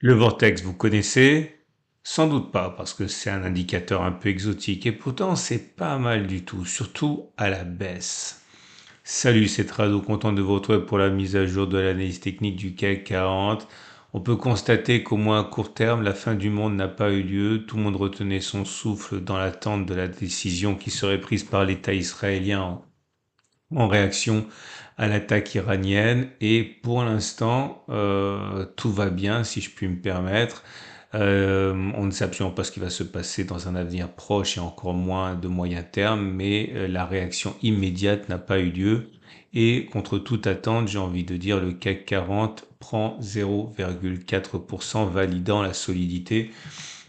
Le vortex, vous connaissez? Sans doute pas, parce que c'est un indicateur un peu exotique, et pourtant c'est pas mal du tout, surtout à la baisse. Salut, c'est Trado, content de vous retrouver pour la mise à jour de l'analyse technique du CAC 40. On peut constater qu'au moins à court terme, la fin du monde n'a pas eu lieu. Tout le monde retenait son souffle dans l'attente de la décision qui serait prise par l'État israélien en réaction à l'attaque iranienne. Et pour l'instant, tout va bien, si je puis me permettre. On ne sait absolument pas ce qui va se passer dans un avenir proche et encore moins de moyen terme, mais la réaction immédiate n'a pas eu lieu. Et contre toute attente, j'ai envie de dire, le CAC 40 prend 0,4%, validant la solidité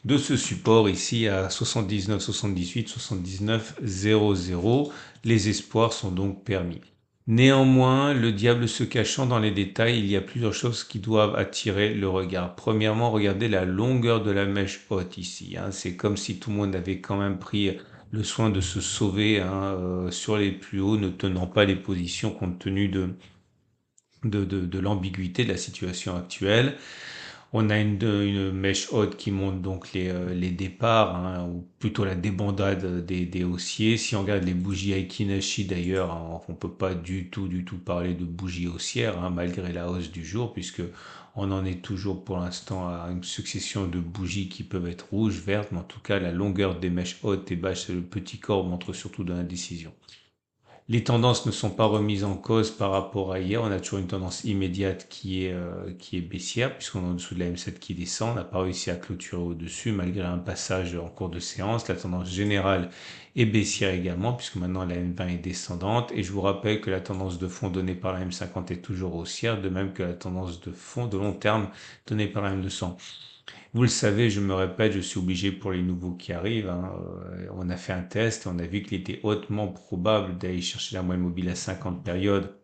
de ce support ici à 79, 78, 79, 00. Les espoirs sont donc permis. Néanmoins, le diable se cachant dans les détails, il y a plusieurs choses qui doivent attirer le regard. Premièrement, regardez la longueur de la mèche haute ici, hein. C'est comme si tout le monde avait quand même pris le soin de se sauver, hein, sur les plus hauts, ne tenant pas les positions compte tenu de l'ambiguïté de la situation actuelle. On a une mèche haute qui montre donc les départs, hein, ou plutôt la débandade des haussiers. Si on regarde les bougies Aiki-Nashi d'ailleurs, hein, on peut pas du tout parler de bougies haussières, hein, malgré la hausse du jour, puisque on en est toujours pour l'instant à une succession de bougies qui peuvent être rouges, vertes, mais en tout cas la longueur des mèches hautes et basses, le petit corps montre surtout de l'indécision. Les tendances ne sont pas remises en cause par rapport à hier. On a toujours une tendance immédiate qui est baissière, puisqu'on est en dessous de la M7 qui descend. On n'a pas réussi à clôturer au-dessus, malgré un passage en cours de séance. La tendance générale est baissière également, puisque maintenant la M20 est descendante. Et je vous rappelle que la tendance de fond donnée par la M50 est toujours haussière, de même que la tendance de fond de long terme donnée par la M200. Vous le savez, je me répète, je suis obligé pour les nouveaux qui arrivent, hein. On a fait un test et on a vu qu'il était hautement probable d'aller chercher la moyenne mobile à 50 périodes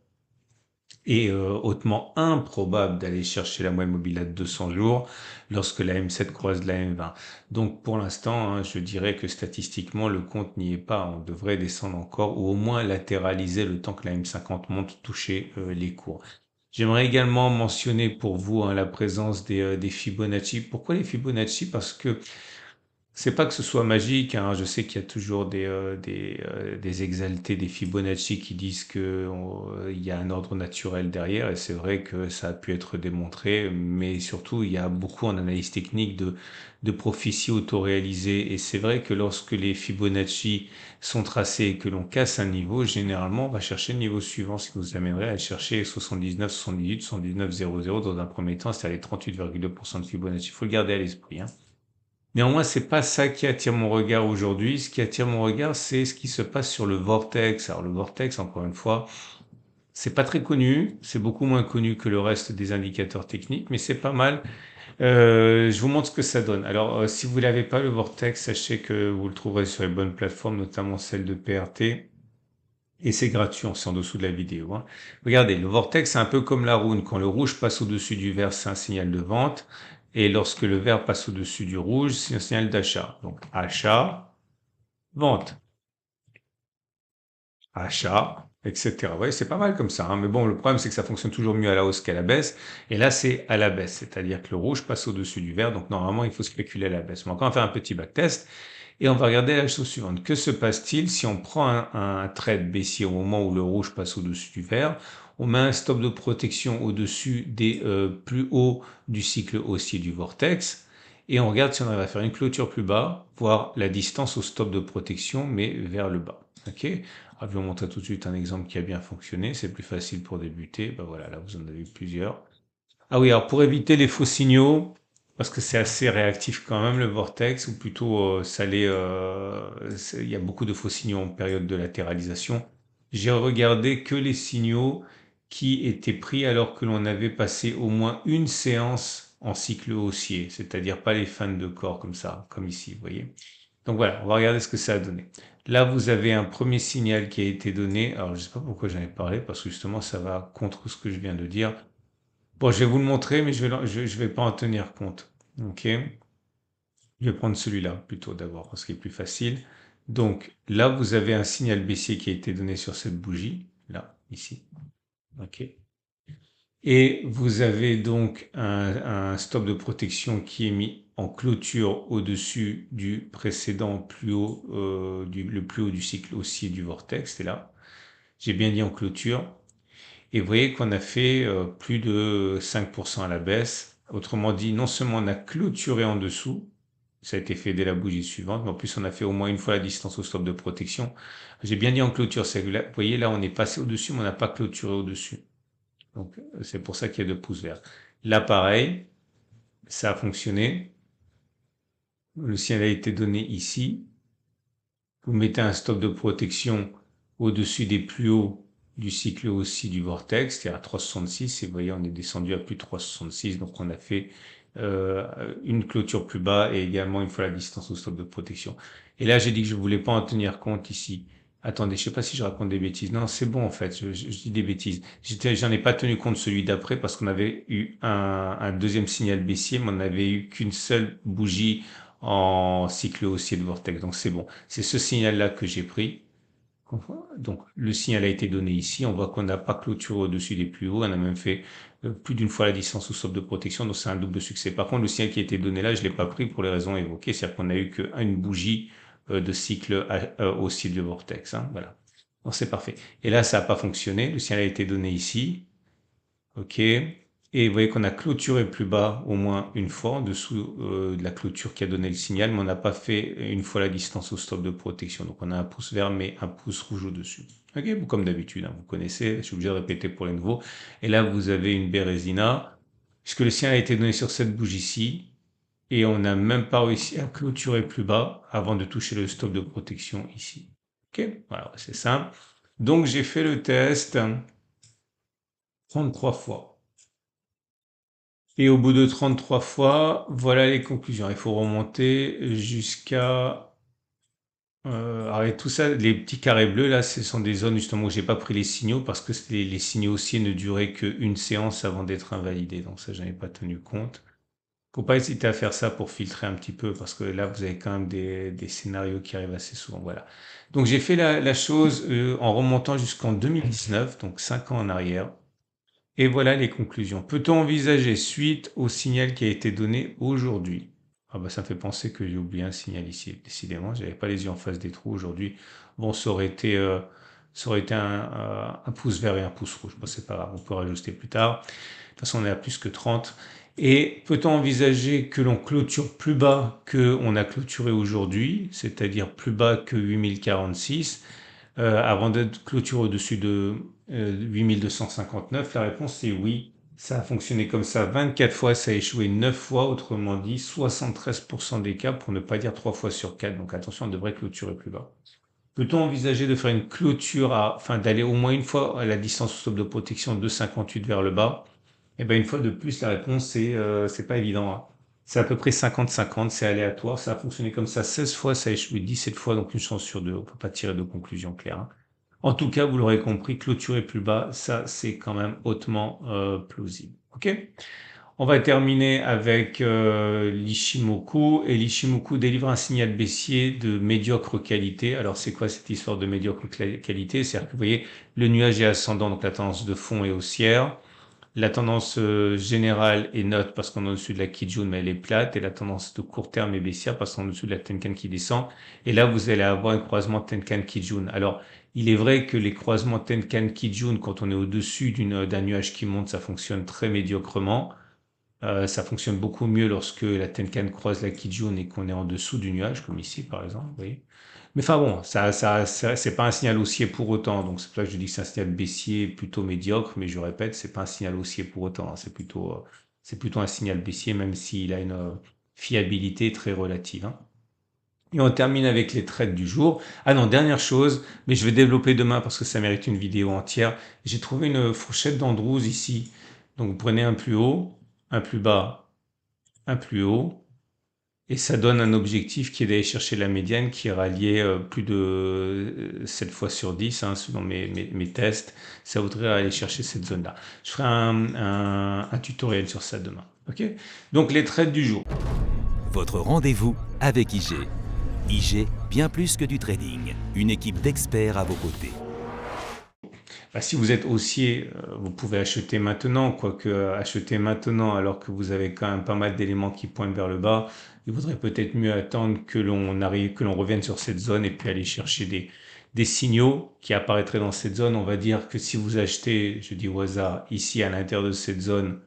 et hautement improbable d'aller chercher la moyenne mobile à 200 jours lorsque la M7 croise la M20. Donc pour l'instant, hein, je dirais que statistiquement, le compte n'y est pas. On devrait descendre encore ou au moins latéraliser le temps que la M50 monte toucher les cours. J'aimerais également mentionner pour vous, hein, la présence des Fibonacci. Pourquoi les Fibonacci? Parce que c'est pas que ce soit magique, hein. Je sais qu'il y a toujours des exaltés, des Fibonacci qui disent que il y a un ordre naturel derrière, et c'est vrai que ça a pu être démontré, mais surtout il y a beaucoup en analyse technique de prophéties autoréalisées, et c'est vrai que lorsque les Fibonacci sont tracés et que l'on casse un niveau, généralement on va chercher le niveau suivant, ce qui nous amènerait à chercher 79, 78, 79, 00 dans un premier temps, c'est-à-dire les 38,2% de Fibonacci. Il faut le garder à l'esprit, hein. Néanmoins, c'est pas ça qui attire mon regard aujourd'hui. Ce qui attire mon regard, c'est ce qui se passe sur le vortex. Alors, le vortex, encore une fois, c'est pas très connu. C'est beaucoup moins connu que le reste des indicateurs techniques, mais c'est pas mal. Je vous montre ce que ça donne. Alors, si vous l'avez pas, le vortex, sachez que vous le trouverez sur les bonnes plateformes, notamment celle de PRT. Et c'est gratuit, c'est en dessous de la vidéo, hein. Regardez, le vortex, c'est un peu comme la roue. Quand le rouge passe au-dessus du vert, c'est un signal de vente. Et lorsque le vert passe au-dessus du rouge, c'est un signal d'achat. Donc, achat, vente, achat, etc. Vous voyez, c'est pas mal comme ça, hein. Mais bon, le problème, c'est que ça fonctionne toujours mieux à la hausse qu'à la baisse. Et là, c'est à la baisse. C'est-à-dire que le rouge passe au-dessus du vert. Donc, normalement, il faut spéculer à la baisse. Mais encore, on va faire un petit backtest. Et on va regarder la chose suivante. Que se passe-t-il si on prend un trade baissier au moment où le rouge passe au-dessus du vert? On met un stop de protection au-dessus des plus hauts du cycle haussier du vortex. Et on regarde si on arrive à faire une clôture plus bas, voire la distance au stop de protection, mais vers le bas. Ok? Alors, je vais vous montrer tout de suite un exemple qui a bien fonctionné. C'est plus facile pour débuter. Ben voilà, là, vous en avez plusieurs. Ah oui, alors pour éviter les faux signaux, parce que c'est assez réactif quand même le vortex, ou plutôt il y a beaucoup de faux signaux en période de latéralisation. J'ai regardé que les signaux qui étaient pris alors que l'on avait passé au moins une séance en cycle haussier, c'est-à-dire pas les fans de corps comme ça, comme ici, vous voyez. Donc voilà, on va regarder ce que ça a donné. Là, vous avez un premier signal qui a été donné. Alors, je ne sais pas pourquoi j'en ai parlé, parce que justement, ça va contre ce que je viens de dire. Bon, je vais vous le montrer, mais je vais pas en tenir compte. Ok? Je vais prendre celui-là plutôt d'abord, parce qu'il est plus facile. Donc là, vous avez un signal baissier qui a été donné sur cette bougie, là, ici. Ok? Et vous avez donc un stop de protection qui est mis en clôture au-dessus du précédent plus haut, le plus haut du cycle haussier du vortex. C'est là. J'ai bien dit en clôture. Et vous voyez qu'on a fait plus de 5% à la baisse. Autrement dit, non seulement on a clôturé en dessous, ça a été fait dès la bougie suivante, mais en plus on a fait au moins une fois la distance au stop de protection. J'ai bien dit en clôture, c'est que là, vous voyez là on est passé au-dessus, mais on n'a pas clôturé au-dessus. Donc c'est pour ça qu'il y a 2 pouces verts. Là pareil, ça a fonctionné. Le signal a été donné ici. Vous mettez un stop de protection au-dessus des plus hauts du cycle haussier du vortex, c'est-à-dire à 3,66, et vous voyez, on est descendu à plus de 3,66, donc on a fait une clôture plus bas et également une fois la distance au stop de protection. Et là, j'ai dit que je voulais pas en tenir compte ici. Attendez, je sais pas si je raconte des bêtises. Non, c'est bon en fait, je dis des bêtises. J'en ai pas tenu compte celui d'après parce qu'on avait eu un deuxième signal baissier, mais on n'avait eu qu'une seule bougie en cycle haussier de vortex. Donc c'est bon. C'est ce signal-là que j'ai pris. Donc le signal a été donné ici. On voit qu'on n'a pas clôturé au-dessus des plus hauts. On a même fait plus d'une fois la distance au stop de protection. Donc c'est un double succès. Par contre, le signal qui a été donné là, je l'ai pas pris pour les raisons évoquées. C'est-à-dire qu'on a eu qu'une bougie de cycle haussier de vortex. Hein, voilà. Donc c'est parfait. Et là, ça n'a pas fonctionné. Le signal a été donné ici. OK. Et vous voyez qu'on a clôturé plus bas au moins une fois, en dessous de la clôture qui a donné le signal, mais on n'a pas fait une fois la distance au stop de protection. Donc on a un pouce vert, mais un pouce rouge au-dessus. OK, comme d'habitude, hein, vous connaissez, je suis obligé de répéter pour les nouveaux. Et là, vous avez une Bérésina, puisque le signal a été donné sur cette bougie-ci, et on n'a même pas réussi à clôturer plus bas avant de toucher le stop de protection ici. OK, voilà, c'est simple. Donc j'ai fait le test 33 fois. Et au bout de 33 fois, voilà les conclusions. Il faut remonter jusqu'à... alors tout ça, les petits carrés bleus, là, ce sont des zones justement où j'ai pas pris les signaux parce que les signaux haussiers ne duraient qu'une séance avant d'être invalidés. Donc ça, j'en ai pas tenu compte. Faut pas hésiter à faire ça pour filtrer un petit peu parce que là, vous avez quand même des scénarios qui arrivent assez souvent. Voilà. Donc j'ai fait la chose en remontant jusqu'en 2019, donc 5 ans en arrière. Et voilà les conclusions. Peut-on envisager suite au signal qui a été donné aujourd'hui? Ah bah ça me fait penser que j'ai oublié un signal ici. Décidément, j'avais pas les yeux en face des trous aujourd'hui. Bon, ça aurait été un pouce vert et un pouce rouge. Bon, c'est pas grave, on peut rajouter plus tard. De toute façon, on est à plus que 30. Et peut-on envisager que l'on clôture plus bas que on a clôturé aujourd'hui, c'est-à-dire plus bas que 8046? Avant d'être clôturé au-dessus de 8259, la réponse est oui. Ça a fonctionné comme ça 24 fois, ça a échoué 9 fois, autrement dit 73% des cas, pour ne pas dire 3 fois sur 4. Donc attention, on devrait clôturer plus bas. Peut-on envisager de faire une clôture, enfin d'aller au moins une fois à la distance au stop de protection de 58 vers le bas? Eh bien une fois de plus, la réponse c'est pas évident, hein. C'est à peu près 50-50, c'est aléatoire. Ça a fonctionné comme ça 16 fois, ça a échoué 17 fois, donc une chance sur deux. On peut pas tirer de conclusion claire, hein. En tout cas, vous l'aurez compris, clôturer plus bas, ça c'est quand même hautement plausible. Ok. On va terminer avec l'Ishimoku. Et l'Ishimoku délivre un signal baissier de médiocre qualité. Alors c'est quoi cette histoire de médiocre qualité? C'est-à-dire que vous voyez, le nuage est ascendant, donc la tendance de fond est haussière. La tendance générale est neutre parce qu'on est au-dessus de la Kijun, mais elle est plate. Et la tendance de court terme est baissière parce qu'on est au-dessus de la Tenkan qui descend. Et là, vous allez avoir un croisement Tenkan-Kijun. Alors, il est vrai que les croisements Tenkan-Kijun, quand on est au-dessus d'un nuage qui monte, ça fonctionne très médiocrement. Ça fonctionne beaucoup mieux lorsque la Tenkan croise la Kijun et qu'on est en dessous du nuage, comme ici par exemple. Vous voyez. Mais enfin bon, c'est pas un signal haussier pour autant. Donc c'est pour ça que je dis que c'est un signal baissier plutôt médiocre. Mais je répète, c'est pas un signal haussier pour autant, hein. C'est plutôt un signal baissier, même s'il a une fiabilité très relative, hein. Et on termine avec les trades du jour. Ah non, dernière chose, mais je vais développer demain parce que ça mérite une vidéo entière. J'ai trouvé une fourchette d'Andrews ici. Donc vous prenez un plus haut, un plus bas, un plus haut, et ça donne un objectif qui est d'aller chercher la médiane qui est ralliée plus de 7 fois sur 10, hein, selon mes tests. Ça voudrait aller chercher cette zone-là. Je ferai un tutoriel sur ça demain. Ok. Donc les trades du jour. Votre rendez-vous avec IG. IG, bien plus que du trading. Une équipe d'experts à vos côtés. Si vous êtes haussier, vous pouvez acheter maintenant, quoique acheter maintenant alors que vous avez quand même pas mal d'éléments qui pointent vers le bas, il vaudrait peut-être mieux attendre que l'on revienne sur cette zone et puis aller chercher des signaux qui apparaîtraient dans cette zone. On va dire que si vous achetez, je dis au hasard, ici à l'intérieur de cette zone,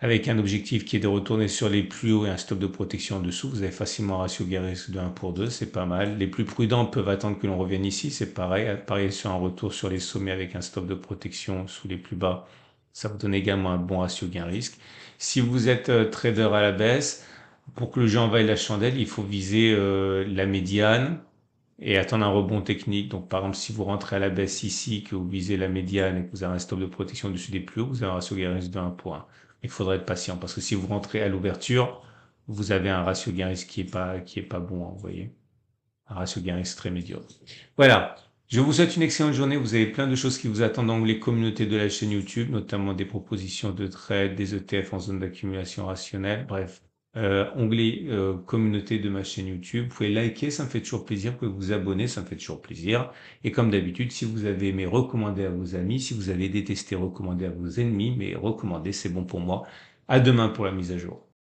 avec un objectif qui est de retourner sur les plus hauts et un stop de protection en dessous, vous avez facilement un ratio guerre-risque de 1 pour 2, c'est pas mal. Les plus prudents peuvent attendre que l'on revienne ici, c'est pareil. Pareil sur un retour sur les sommets avec un stop de protection sous les plus bas, ça vous donne également un bon ratio gain-risque. Si vous êtes trader à la baisse, pour que le jeu envaille la chandelle, il faut viser la médiane et attendre un rebond technique. Donc par exemple, si vous rentrez à la baisse ici, que vous visez la médiane et que vous avez un stop de protection au-dessus des plus hauts, vous avez un ratio gain-risque de 1 pour 1. Il faudra être patient parce que si vous rentrez à l'ouverture, vous avez un ratio gain-risque qui est pas bon, hein, vous voyez. Un ratio gain-risque très médiocre. Voilà. Je vous souhaite une excellente journée. Vous avez plein de choses qui vous attendent dans les communautés de la chaîne YouTube, notamment des propositions de trade, des ETF en zone d'accumulation rationnelle. Bref, onglet communauté de ma chaîne YouTube. Vous pouvez liker, ça me fait toujours plaisir. Vous pouvez vous abonner, ça me fait toujours plaisir. Et comme d'habitude, si vous avez aimé, recommandez à vos amis. Si vous avez détesté, recommandez à vos ennemis. Mais recommander, c'est bon pour moi. À demain pour la mise à jour.